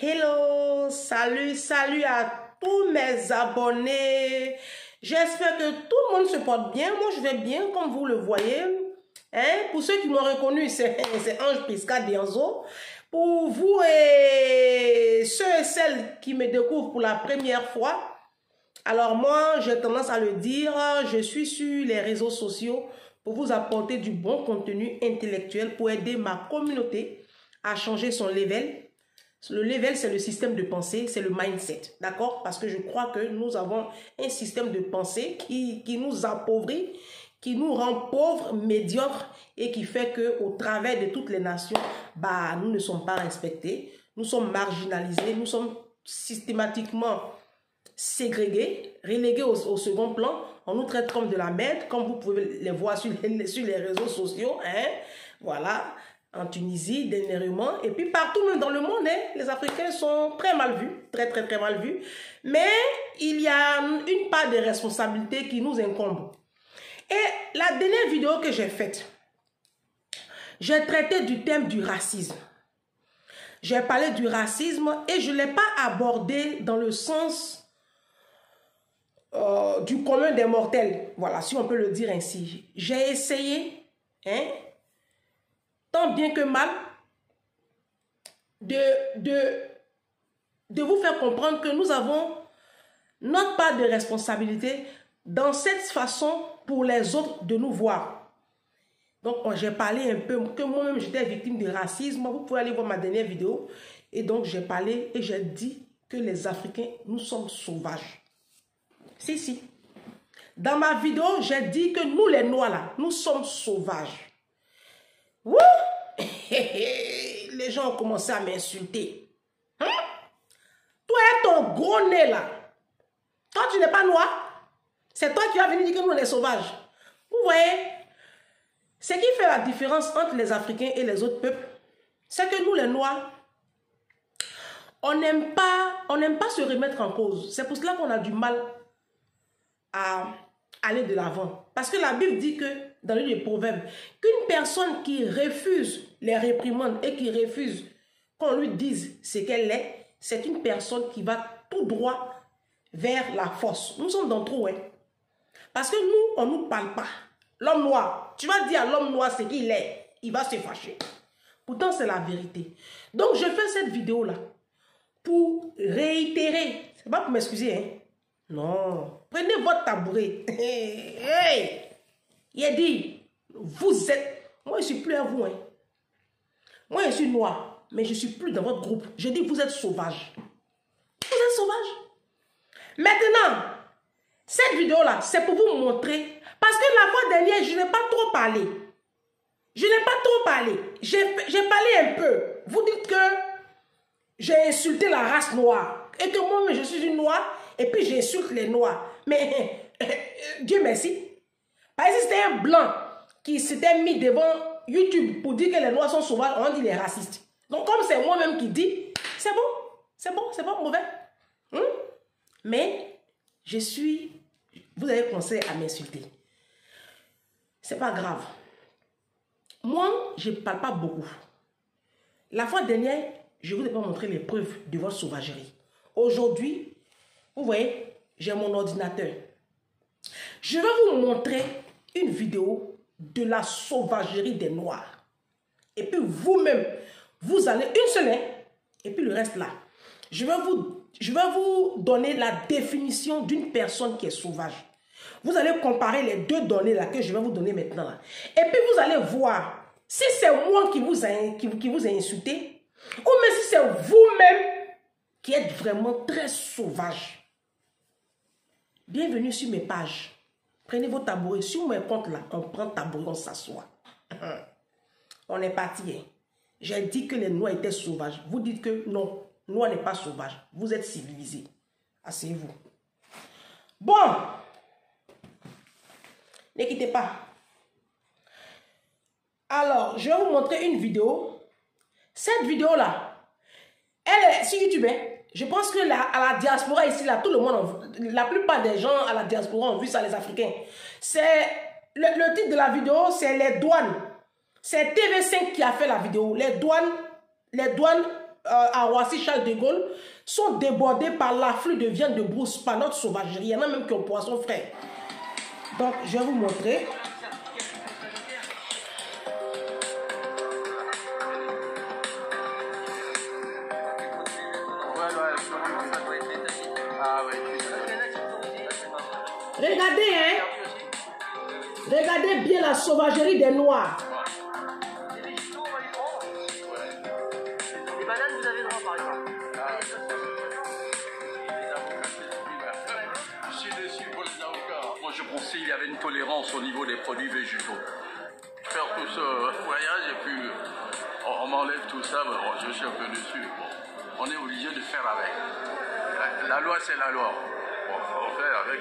Hello, salut à tous mes abonnés. J'espère que tout le monde se porte bien. Moi, je vais bien, comme vous le voyez. Pour ceux qui m'ont reconnu, c'est Ange Prisca Dianzo. Pour vous et ceux et celles qui me découvrent pour la première fois, alors moi, j'ai tendance à le dire, je suis sur les réseaux sociaux pour vous apporter du bon contenu intellectuel pour aider ma communauté à changer son level. Le level, c'est le système de pensée, c'est le mindset, d'accord? Parce que je crois que nous avons un système de pensée qui nous appauvrit, qui nous rend pauvres, médiocres et qui fait qu'au travers de toutes les nations, nous ne sommes pas respectés, nous sommes marginalisés, nous sommes systématiquement ségrégés, relégués au second plan. On nous traite comme de la merde, comme vous pouvez les voir sur les réseaux sociaux, voilà. En Tunisie, dernièrement, et puis partout même dans le monde, les Africains sont très mal vus, très mal vus. Mais il y a une part de responsabilité qui nous incombe. Et la dernière vidéo que j'ai faite, j'ai traité du thème du racisme. J'ai parlé du racisme et je ne l'ai pas abordé dans le sens du commun des mortels. Voilà, si on peut le dire ainsi. J'ai essayé, tant bien que mal, de vous faire comprendre que nous avons notre part de responsabilité dans cette façon pour les autres de nous voir. Donc, j'ai parlé un peu que moi-même, j'étais victime de racisme. Vous pouvez aller voir ma dernière vidéo. Et donc, j'ai parlé et j'ai dit que les Africains, nous sommes sauvages. Si. Dans ma vidéo, j'ai dit que nous, les Noirs, là, nous sommes sauvages. Wouh! Les gens ont commencé à m'insulter. Toi et ton gros nez là, toi tu n'es pas noir, c'est toi qui vas venir dire que nous on est sauvages. Vous voyez, ce qui fait la différence entre les Africains et les autres peuples, c'est que nous les Noirs, on n'aime pas se remettre en cause. C'est pour cela qu'on a du mal à aller de l'avant. Parce que la Bible dit que, dans le livre des Proverbes, qu'une personne qui refuse les réprimandes et qui refuse qu'on lui dise ce qu'elle est, c'est une personne qui va tout droit vers la force. Nous sommes dans trop, Parce que nous, on ne nous parle pas. L'homme noir, tu vas dire à l'homme noir ce qu'il est, il va se fâcher. Pourtant, c'est la vérité. Donc, je fais cette vidéo-là pour réitérer. C'est pas pour m'excuser, Non. Prenez votre tabouret. Il a dit, vous êtes... Moi, je ne suis plus à vous, Moi, je suis noir, mais je ne suis plus dans votre groupe. Je dis, vous êtes sauvages. Vous êtes sauvages. Maintenant, cette vidéo-là, c'est pour vous montrer... Parce que la fois dernière, je n'ai pas trop parlé. J'ai parlé un peu. Vous dites que j'ai insulté la race noire. Et que moi, je suis une noire. Et puis, j'insulte les noirs. Mais, Dieu merci. Parce que c'était un blanc qui s'était mis devant YouTube pour dire que les noirs sont sauvages, on dit les racistes. Donc, comme c'est moi-même qui dis, c'est bon, mauvais. Mais, vous avez commencé à m'insulter. C'est pas grave. Moi, je ne parle pas beaucoup. La fois dernière, je ne vous ai pas montré les preuves de votre sauvagerie. Aujourd'hui, vous voyez, j'ai mon ordinateur. Je vais vous montrer une vidéo de la sauvagerie des Noirs. Et puis vous-même, vous allez une seule, et puis le reste là. Je vais vous donner la définition d'une personne qui est sauvage. Vous allez comparer les deux données là que je vais vous donner maintenant là. Et puis vous allez voir si c'est moi qui vous ai insulté ou même si c'est vous-même qui êtes vraiment très sauvage. Bienvenue sur mes pages. Prenez vos tabourets. Sur mes comptes là, on prend tabouret, on s'assoit. On est parti. J'ai dit que les Noirs étaient sauvages. Vous dites que non, Noir n'est pas sauvage. Vous êtes civilisés. Asseyez-vous. Bon. Ne quittez pas. Alors, je vais vous montrer une vidéo. Cette vidéo-là, elle est sur YouTube. Je pense que à la diaspora ici, là, tout le monde, la plupart des gens à la diaspora ont vu ça, les Africains. C'est le titre de la vidéo, c'est les douanes. C'est TV5 qui a fait la vidéo. Les douanes à Roissy Charles de Gaulle sont débordés par l'afflux de viande de brousse, par notre sauvagerie. Il y en a même qui ont poisson frais. Donc, je vais vous montrer. Regardez, hein. Regardez bien la sauvagerie des Noirs. Les bananes, vous avez droit, par exemple. Je suis déçu pour les avocats. Moi, je pensais qu'il y avait une tolérance au niveau des produits végétaux. Faire tout ce voyage et puis on m'enlève tout ça, bon, je suis un peu déçu. Bon, on est obligé de faire avec. La loi, c'est la loi. Bon, faut faire avec.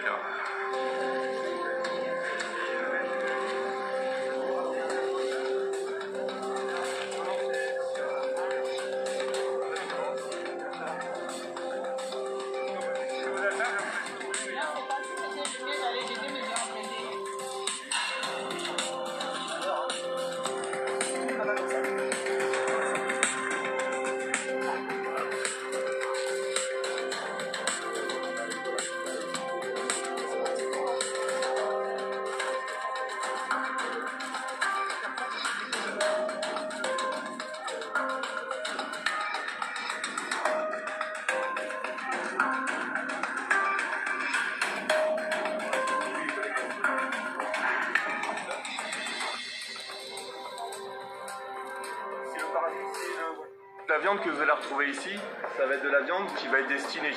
La viande que vous allez retrouver ici, ça va être de la viande qui va être destinée,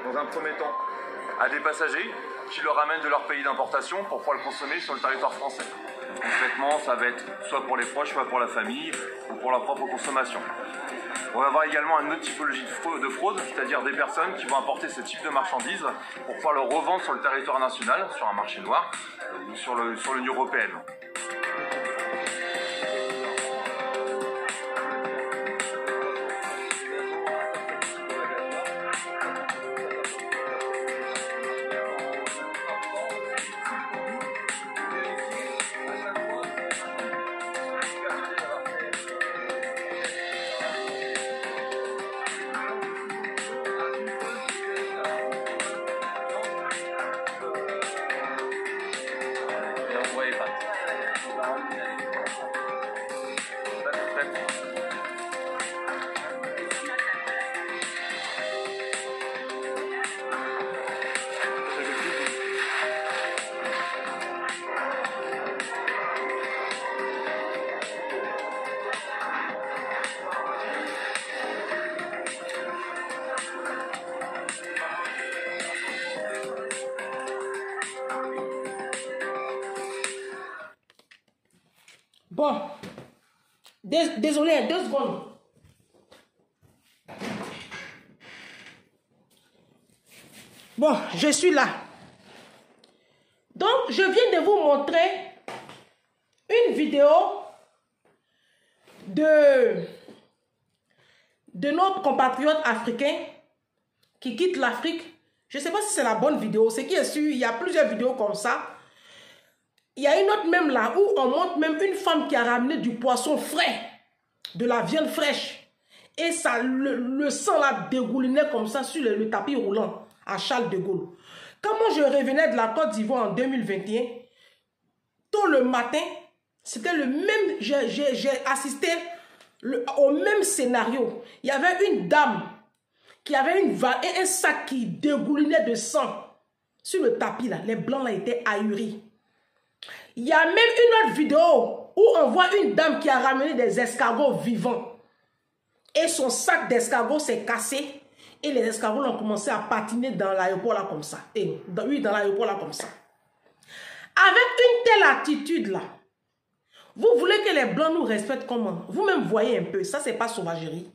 dans un premier temps, à des passagers qui le ramènent de leur pays d'importation pour pouvoir le consommer sur le territoire français. Concrètement, ça va être soit pour les proches, soit pour la famille, ou pour leur propre consommation. On va avoir également une autre typologie de fraude, c'est-à-dire des personnes qui vont apporter ce type de marchandises pour pouvoir le revendre sur le territoire national, sur un marché noir, ou sur l'Union européenne. Bon, désolé, 2 secondes. Bon, je suis là. Donc, je viens de vous montrer une vidéo de notre compatriote africain qui quitte l'Afrique. Je ne sais pas si c'est la bonne vidéo. Ce qui est sûr, il y a plusieurs vidéos comme ça. Il y a une autre même là où on montre même une femme qui a ramené du poisson frais, de la viande fraîche. Et ça, le sang là dégoulinait comme ça sur le tapis roulant à Charles de Gaulle. Quand moi je revenais de la Côte d'Ivoire en 2021, tôt le matin, c'était le même, j'ai assisté au même scénario. Il y avait une dame qui avait un sac qui dégoulinait de sang sur le tapis là. Les blancs là étaient ahuris. Il y a même une autre vidéo où on voit une dame qui a ramené des escargots vivants. Et son sac d'escargots s'est cassé. Et les escargots ont commencé à patiner dans l'aéroport là comme ça. Et oui, dans l'aéroport là comme ça. Avec une telle attitude là, vous voulez que les blancs nous respectent comment? Vous-même voyez un peu, ça c'est pas sauvagerie.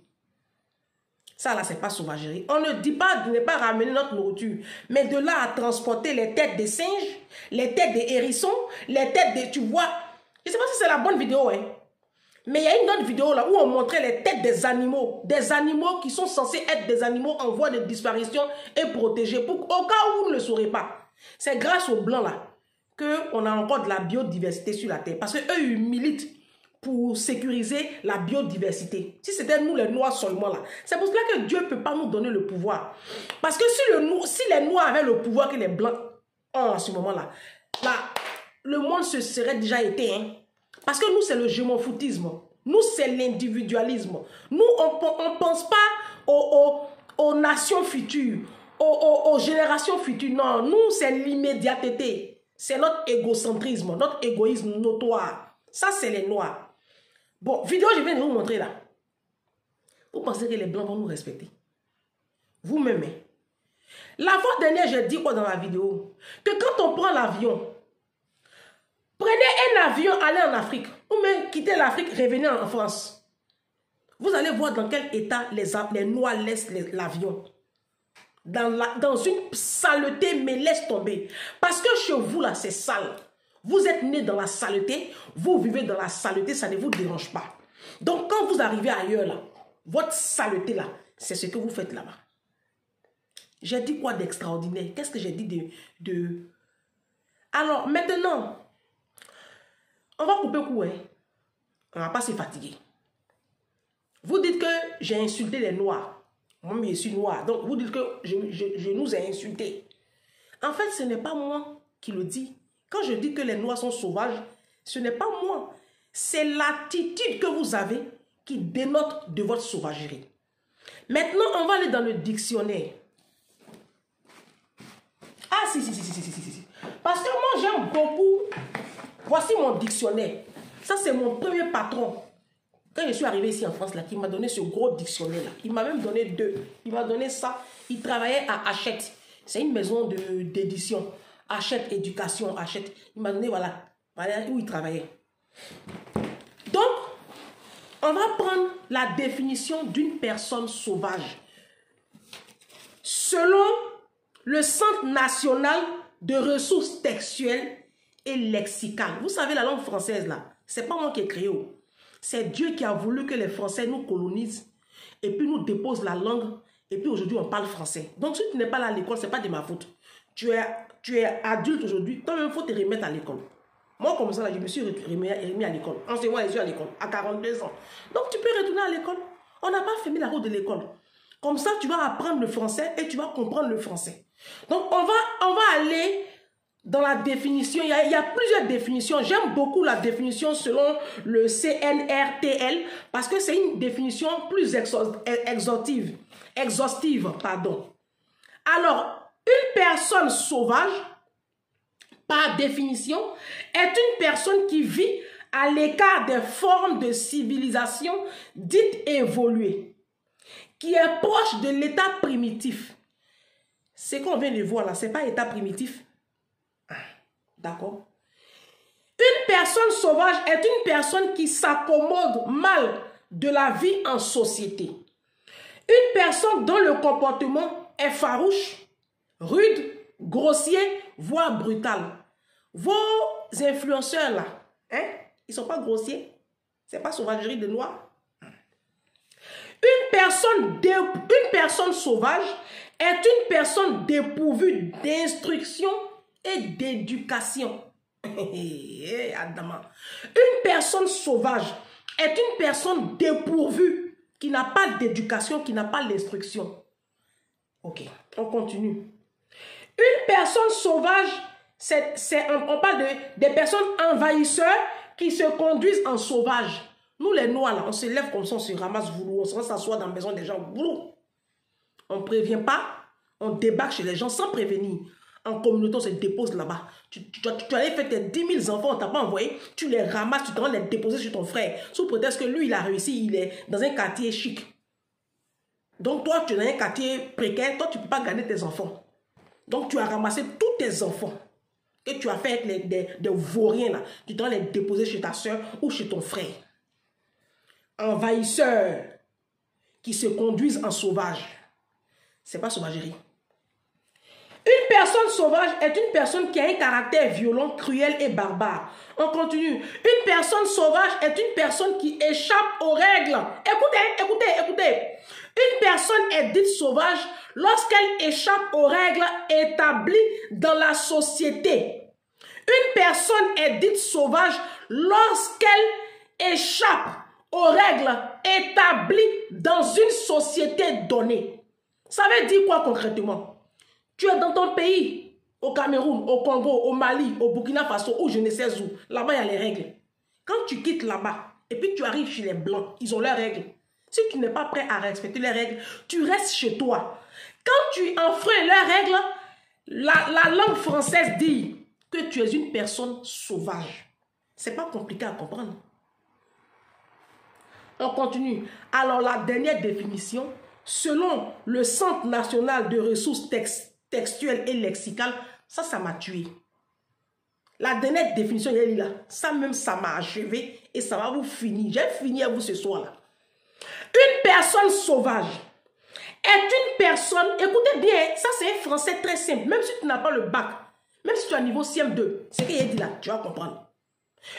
Ça là, c'est pas sauvagerie. On ne dit pas de ne pas ramener notre nourriture. Mais de là à transporter les têtes des singes, les têtes des hérissons, les têtes des... Tu vois, je sais pas si c'est la bonne vidéo, hein. Mais il y a une autre vidéo là où on montrait les têtes des animaux. Des animaux qui sont censés être des animaux en voie de disparition et protégés. Au cas où vous ne le saurez pas. C'est grâce aux blancs là qu'on a encore de la biodiversité sur la terre. Parce qu'eux, ils militent pour sécuriser la biodiversité. Si c'était nous les Noirs seulement là. C'est pour cela que Dieu ne peut pas nous donner le pouvoir. Parce que si les Noirs avaient le pouvoir que les Blancs ont en ce moment-là, le monde se serait déjà éteint. Hein? Parce que nous, c'est le gémophotisme. Nous, c'est l'individualisme. Nous, on ne pense pas aux nations futures, aux générations futures. Non, nous, c'est l'immédiateté. C'est notre égocentrisme, notre égoïsme notoire. Ça, c'est les Noirs. Bon, vidéo, je viens de vous montrer là. Vous pensez que les Blancs vont nous respecter? Vous-même. La fois dernière, j'ai dit quoi dans la vidéo? Que quand on prend l'avion, prenez un avion, allez en Afrique. Ou même quittez l'Afrique, revenez en France. Vous allez voir dans quel état les Noirs laissent l'avion. Dans une saleté, mais laisse tomber. Parce que chez vous, là, c'est sale. Vous êtes né dans la saleté, vous vivez dans la saleté, ça ne vous dérange pas. Donc, quand vous arrivez ailleurs, là, votre saleté, là, c'est ce que vous faites là-bas. J'ai dit quoi d'extraordinaire? Qu'est-ce que j'ai dit de... Alors, maintenant, on va couper court, hein? On ne va pas se fatiguer. Vous dites que j'ai insulté les Noirs. Moi, je suis noir. Donc, vous dites que je nous ai insultés. En fait, ce n'est pas moi qui le dis. Quand je dis que les Noirs sont sauvages, ce n'est pas moi. C'est l'attitude que vous avez qui dénote de votre sauvagerie. Maintenant, on va aller dans le dictionnaire. Ah, si. Parce que moi, j'aime beaucoup. Voici mon dictionnaire. Ça, c'est mon premier patron. Quand je suis arrivé ici en France, là, qui m'a donné ce gros dictionnaire-là. Il m'a même donné 2. Il m'a donné ça. Il travaillait à Hachette. C'est une maison d'édition. Hachette Éducation, Hachette. Il m'a donné, voilà où il travaillait. Donc, on va prendre la définition d'une personne sauvage. Selon le Centre national de ressources textuelles et lexicales. Vous savez, la langue française, là, c'est pas moi qui ai créé. C'est Dieu qui a voulu que les Français nous colonisent et puis nous déposent la langue et puis aujourd'hui on parle français. Donc si tu n'es pas là à l'école, ce n'est pas de ma faute. Tu es adulte aujourd'hui, toi-même il faut te remettre à l'école. Moi comme ça, là, je me suis remis à l'école. Enseigne-moi les yeux à l'école, à 42 ans. Donc tu peux retourner à l'école. On n'a pas fermé la route de l'école. Comme ça, tu vas apprendre le français et tu vas comprendre le français. Donc on va aller... Dans la définition, il y a plusieurs définitions. J'aime beaucoup la définition selon le CNRTL parce que c'est une définition plus exhaustive. Alors, une personne sauvage, par définition, est une personne qui vit à l'écart des formes de civilisation dites évoluées, qui est proche de l'état primitif. Ce qu'on vient de voir là, ce n'est pas état primitif. D'accord? Une personne sauvage est une personne qui s'accommode mal de la vie en société. Une personne dont le comportement est farouche, rude, grossier, voire brutal. Vos influenceurs là, hein? Ils ne sont pas grossiers. Ce n'est pas sauvagerie de noir. Une personne sauvage est une personne dépourvue d'instruction et d'éducation. Adama. Une personne sauvage est une personne dépourvue qui n'a pas d'éducation, qui n'a pas l'instruction. Ok, on continue. Une personne sauvage, on parle des personnes envahisseurs qui se conduisent en sauvage. Nous les Noirs, là, on se lève comme ça, on se ramasse voulou, on se s'assoit dans la maison des gens voulou. On ne prévient pas, on débarque chez les gens sans prévenir. En communauté, on se dépose là-bas. Tu allais faire tes 10 000 enfants, on ne t'a pas envoyé. Tu les ramasses, tu t'en vas les déposer sur ton frère. Sous prétexte que lui, il a réussi, il est dans un quartier chic. Donc toi, tu es dans un quartier précaire, toi, tu ne peux pas garder tes enfants. Donc tu as ramassé tous tes enfants que tu as fait avec des vauriens là. Tu t'en vas les déposer chez ta soeur ou chez ton frère. Envahisseurs qui se conduisent en sauvage. Ce n'est pas sauvagerie. Une personne sauvage est une personne qui a un caractère violent, cruel et barbare. On continue. Une personne sauvage est une personne qui échappe aux règles. Écoutez. Une personne est dite sauvage lorsqu'elle échappe aux règles établies dans la société. Une personne est dite sauvage lorsqu'elle échappe aux règles établies dans une société donnée. Ça veut dire quoi concrètement? Tu es dans ton pays, au Cameroun, au Congo, au Mali, au Burkina Faso, ou je ne sais où. Là-bas, il y a les règles. Quand tu quittes là-bas, et puis tu arrives chez les Blancs, ils ont leurs règles. Si tu n'es pas prêt à respecter les règles, tu restes chez toi. Quand tu enfreins leurs règles, la langue française dit que tu es une personne sauvage. C'est pas compliqué à comprendre. On continue. Alors, la dernière définition, selon le Centre national de ressources textuelles et lexicales, ça m'a tué. La dernière définition, elle est là. Ça même, ça m'a achevé et ça va vous finir. J'ai fini à vous ce soir-là. Une personne sauvage est une personne, écoutez bien, ça c'est un français très simple, même si tu n'as pas le bac, même si tu as niveau CM2, c'est ce qu'il a dit là, tu vas comprendre.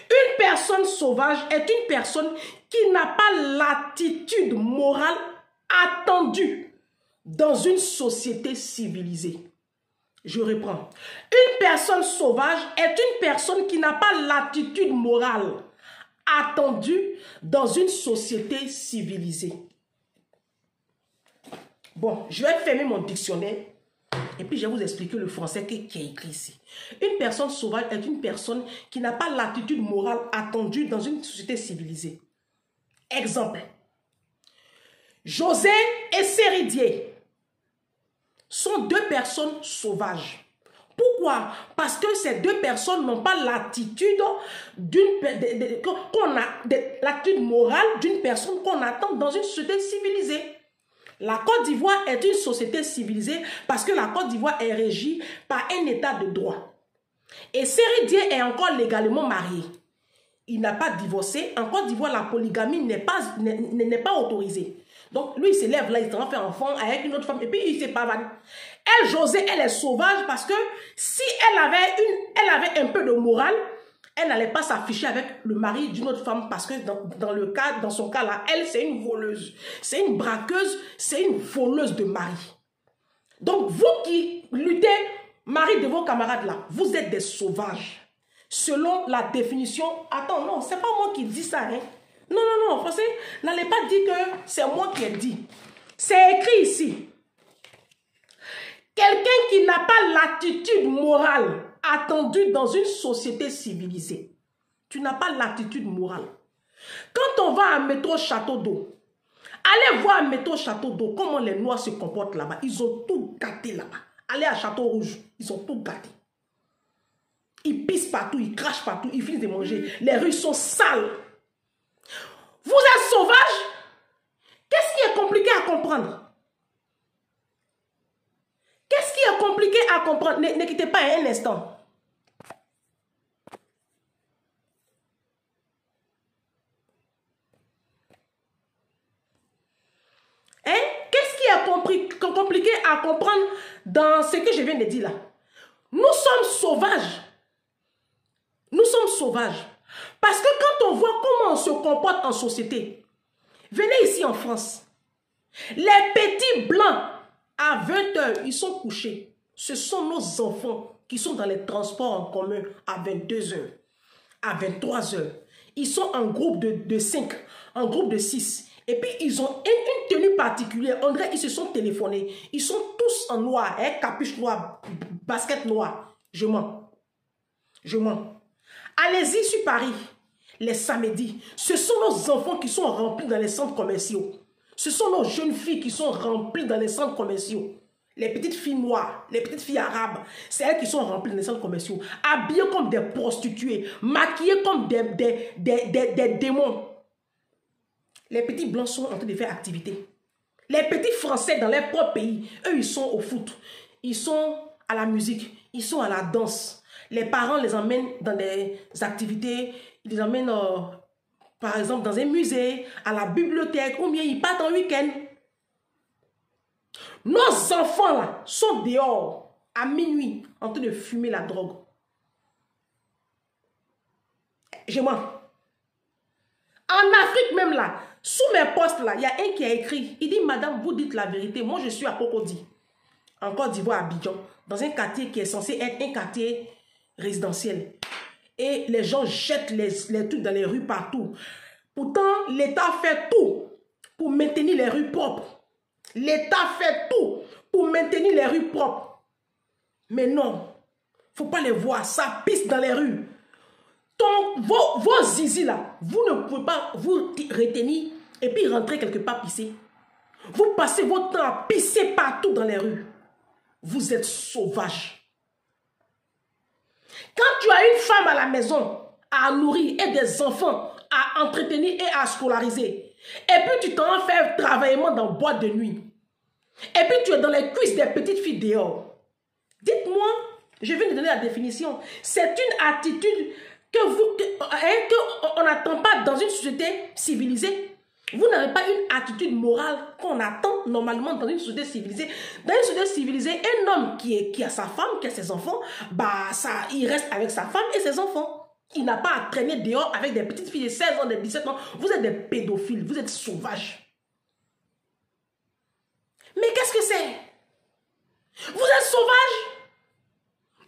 Une personne sauvage est une personne qui n'a pas l'attitude morale attendue dans une société civilisée. Je reprends. Une personne sauvage est une personne qui n'a pas l'attitude morale attendue dans une société civilisée. Bon, je vais fermer mon dictionnaire et puis je vais vous expliquer le français qui est écrit ici. Une personne sauvage est une personne qui n'a pas l'attitude morale attendue dans une société civilisée. Exemple. José et Séridier sont deux personnes sauvages. Pourquoi? Parce que ces deux personnes n'ont pas l'attitude l'attitude morale d'une personne qu'on attend dans une société civilisée. La Côte d'Ivoire est une société civilisée parce que la Côte d'Ivoire est régie par un état de droit. Et Séridier est encore légalement marié. Il n'a pas divorcé. En Côte d'Ivoire, la polygamie n'est pas autorisée. Donc, lui, il se lève là, il s'en fait enfant avec une autre femme, et puis il se pavane. Elle, José, elle est sauvage parce que si elle avait un peu de morale, elle n'allait pas s'afficher avec le mari d'une autre femme parce que dans son cas là, elle, c'est une voleuse, c'est une braqueuse, c'est une voleuse de mari. Donc, vous qui luttez, mari de vos camarades là, vous êtes des sauvages. Selon la définition, attends, non, c'est pas moi qui dis ça, hein. Non, non, non, français, n'allez pas dire que c'est moi qui ai dit. C'est écrit ici. Quelqu'un qui n'a pas l'attitude morale attendue dans une société civilisée. Tu n'as pas l'attitude morale. Quand on va à Métro Château d'Eau, allez voir à Métro Château d'Eau comment les Noirs se comportent là-bas. Ils ont tout gâté là-bas. Allez à Château Rouge, ils ont tout gâté. Ils pissent partout, ils crachent partout, ils finissent de manger. Les rues sont sales. Vous êtes sauvage? Qu'est-ce qui est compliqué à comprendre? Qu'est-ce qui est compliqué à comprendre? Ne quittez pas un instant. Hein? Qu'est-ce qui est compliqué à comprendre dans ce que je viens de dire là? Nous sommes sauvages. Nous sommes sauvages. Parce que quand on voit comment on se comporte en société, venez ici en France. Les petits blancs, à 20 h, ils sont couchés. Ce sont nos enfants qui sont dans les transports en commun à 22 h, à 23 h. Ils sont en groupe de 5, en groupe de 6. Et puis, ils ont une tenue particulière. On dirait qu'ils se sont téléphonés. Ils sont tous en noir, hein, capuche noire, basket noire. Je mens. Je mens. Allez-y sur Paris, les samedis. Ce sont nos enfants qui sont remplis dans les centres commerciaux. Ce sont nos jeunes filles qui sont remplies dans les centres commerciaux. Les petites filles noires, les petites filles arabes, c'est elles qui sont remplies dans les centres commerciaux. Habillées comme des prostituées, maquillées comme des démons. Les petits blancs sont en train de faire activité. Les petits français dans leur propre pays, eux, ils sont au foot. Ils sont à la musique. Ils sont à la danse. Les parents les emmènent dans des activités. Ils les emmènent, par exemple, dans un musée, à la bibliothèque, ou bien ils partent en week-end. Nos enfants, là, sont dehors, à minuit, en train de fumer la drogue. Je mens. En Afrique même, là, sous mes postes, là, il y a un qui a écrit. Il dit, madame, vous dites la vérité. Moi, je suis à Cocody, en Côte d'Ivoire, à Abidjan, dans un quartier qui est censé être un quartier résidentiel. Et les gens jettent les trucs dans les rues partout. Pourtant, l'État fait tout pour maintenir les rues propres. L'État fait tout pour maintenir les rues propres. Mais non, il ne faut pas les voir, ça pisse dans les rues. Vos zizi là, vous ne pouvez pas vous retenir et puis rentrer quelque part pisser. Vous passez votre temps à pisser partout dans les rues. Vous êtes sauvage. Quand tu as une femme à la maison à nourrir et des enfants à entretenir et à scolariser, et puis tu t'en fais travaillement dans boîte de nuit, et puis tu es dans les cuisses des petites filles dehors. Dites-moi, je viens de donner la définition. C'est une attitude qu'on n'attend pas dans une société civilisée. Vous n'avez pas une attitude morale qu'on attend normalement dans une société civilisée. Dans une société civilisée, un homme qui a sa femme, qui a ses enfants, il reste avec sa femme et ses enfants. Il n'a pas à traîner dehors avec des petites filles de 16 ans, de 17 ans. Vous êtes des pédophiles, vous êtes sauvages. Mais qu'est-ce que c'est? Vous êtes sauvages?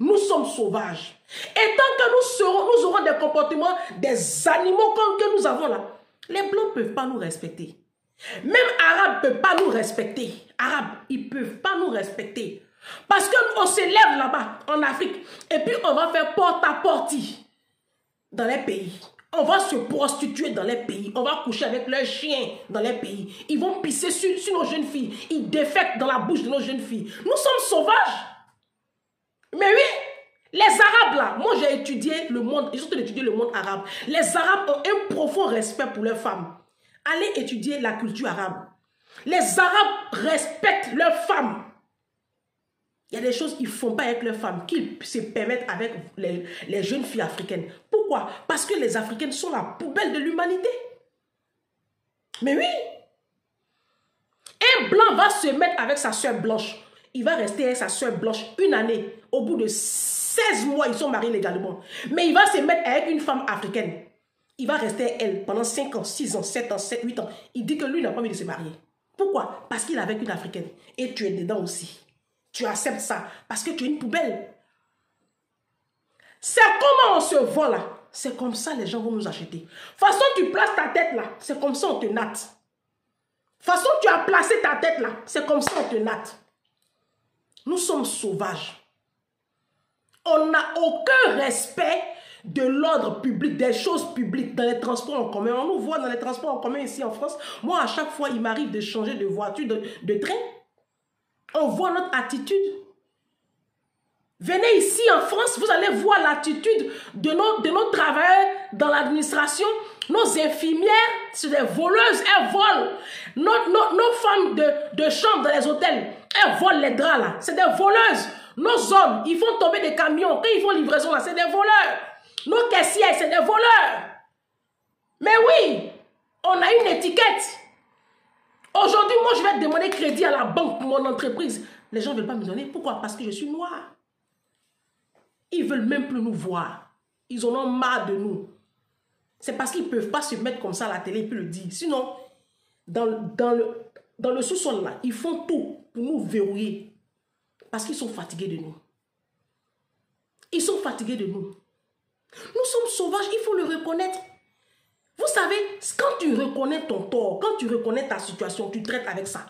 Nous sommes sauvages. Et tant que nous aurons des comportements des animaux comme que nous avons là, les Blancs ne peuvent pas nous respecter. Même Arabes ne peuvent pas nous respecter. Arabes, ils ne peuvent pas nous respecter. Parce qu'on se lève là-bas, en Afrique, et puis on va faire porte-à-porte dans les pays. On va se prostituer dans les pays. On va coucher avec leurs chiens dans les pays. Ils vont pisser sur nos jeunes filles. Ils défèquent dans la bouche de nos jeunes filles. Nous sommes sauvages. Mais oui, les Arabes là, moi j'ai étudié le monde, j'ai surtout étudié le monde arabe. Les Arabes ont un profond respect pour leurs femmes. Allez étudier la culture arabe. Les Arabes respectent leurs femmes. Il y a des choses qu'ils ne font pas avec leurs femmes, qu'ils se permettent avec les jeunes filles africaines. Pourquoi? Parce que les Africaines sont la poubelle de l'humanité. Mais oui. Un blanc va se mettre avec sa soeur blanche. Il va rester avec sa soeur blanche une année. Au bout de 16 mois, ils sont mariés légalement. Mais il va se mettre avec une femme africaine. Il va rester avec elle pendant 5 ans, 6 ans, 7 ans, 7, 8 ans. Il dit que lui n'a pas envie de se marier. Pourquoi? Parce qu'il est avec une africaine. Et tu es dedans aussi. Tu acceptes ça parce que tu es une poubelle. C'est comment on se vend là. C'est comme ça les gens vont nous acheter. De toute façon, tu places ta tête là. C'est comme ça on te natte. De toute façon, tu as placé ta tête là. C'est comme ça on te natte. Nous sommes sauvages. On n'a aucun respect de l'ordre public, des choses publiques, dans les transports en commun. On nous voit dans les transports en commun ici en France. Moi, à chaque fois, il m'arrive de changer de voiture, de train. On voit notre attitude. Venez ici en France, vous allez voir l'attitude de nos travailleurs dans l'administration. Nos infirmières, c'est des voleuses, elles volent. Nos femmes de chambre dans les hôtels, elles volent les draps là. C'est des voleuses. Nos hommes, ils font tomber des camions. Quand ils font livraison là, c'est des voleurs. Nos caissières, c'est des voleurs. Mais oui, on a une étiquette. Aujourd'hui, moi, je vais demander crédit à la banque pour mon entreprise. Les gens ne veulent pas me donner. Pourquoi? Parce que je suis noire. Ils ne veulent même plus nous voir. Ils en ont marre de nous. C'est parce qu'ils ne peuvent pas se mettre comme ça à la télé et puis le dire. Sinon, dans le sous-sol, là, ils font tout pour nous verrouiller. Parce qu'ils sont fatigués de nous. Ils sont fatigués de nous. Nous sommes sauvages, il faut le reconnaître. Vous savez, quand tu reconnais ton tort, quand tu reconnais ta situation, tu traites avec ça.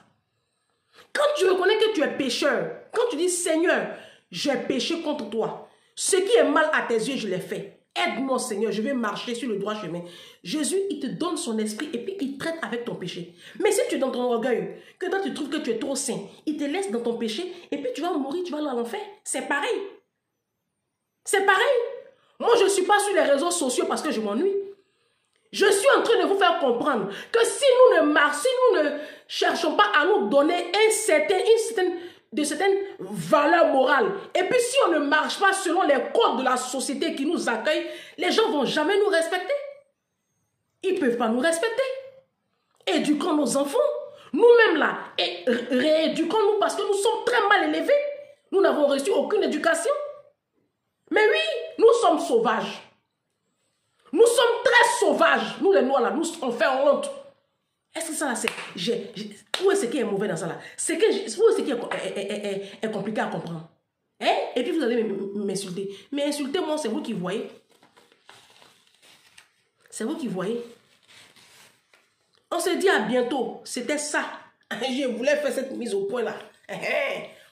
Quand tu reconnais que tu es pécheur, quand tu dis Seigneur, j'ai péché contre toi. Ce qui est mal à tes yeux, je l'ai fait. Aide-moi Seigneur, je vais marcher sur le droit chemin. Jésus, il te donne son esprit et puis il traite avec ton péché. Mais si tu es dans ton orgueil, que toi tu trouves que tu es trop saint, il te laisse dans ton péché et puis tu vas mourir, tu vas aller à l'enfer. C'est pareil. C'est pareil. Moi, je ne suis pas sur les réseaux sociaux parce que je m'ennuie. Je suis en train de vous faire comprendre que si nous ne cherchons pas à nous donner de certaines valeurs morales, et puis si on ne marche pas selon les codes de la société qui nous accueille, les gens ne vont jamais nous respecter. Ils ne peuvent pas nous respecter. Éduquons nos enfants. Nous-mêmes là, et rééduquons-nous parce que nous sommes très mal élevés. Nous n'avons reçu aucune éducation. Mais oui, nous sommes sauvages. Nous sommes très sauvages. Nous les noirs là, on fait honte. Est-ce que ça là, c'est... Où est-ce qui est mauvais dans ça là? Où est-ce qui est compliqué à comprendre? Hein? Et puis vous allez m'insulter. Mais insultez-moi, c'est vous qui voyez. C'est vous qui voyez. On se dit à bientôt. C'était ça. Je voulais faire cette mise au point là.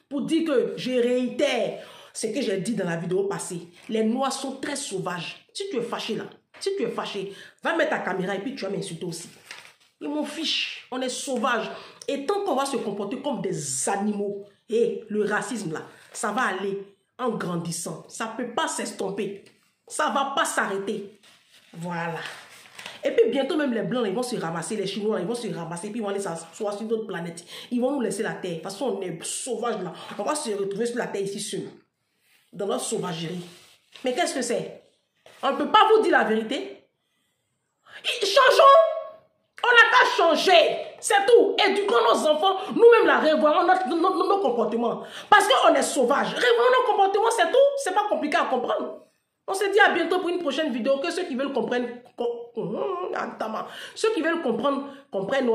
Pour dire que je réitère ce que j'ai dit dans la vidéo passée. Les Noirs sont très sauvages. Si tu es fâché là, si tu es fâché, va mettre ta caméra et puis tu vas m'insulter aussi. Ils m'en fichent. On est sauvages. Et tant qu'on va se comporter comme des animaux, et le racisme là, ça va aller en grandissant. Ça ne peut pas s'estomper. Ça ne va pas s'arrêter. Voilà. Et puis bientôt même les Blancs, ils vont se ramasser, les Chinois, ils vont se ramasser, puis ils vont aller s'asseoir sur d'autres planètes. Ils vont nous laisser la terre. De toute façon, on est sauvages là. On va se retrouver sur la terre ici seul. Dans notre sauvagerie. Mais qu'est-ce que c'est? On ne peut pas vous dire la vérité. Changeons. On n'a qu'à changer. C'est tout. Éduquons nos enfants. Nous-mêmes, la revoyons nos comportements. Parce qu'on est sauvages. Revoyons nos comportements, c'est tout. C'est pas compliqué à comprendre. On se dit à bientôt pour une prochaine vidéo. Que ceux qui veulent comprendre, ceux qui veulent comprendre, comprennent.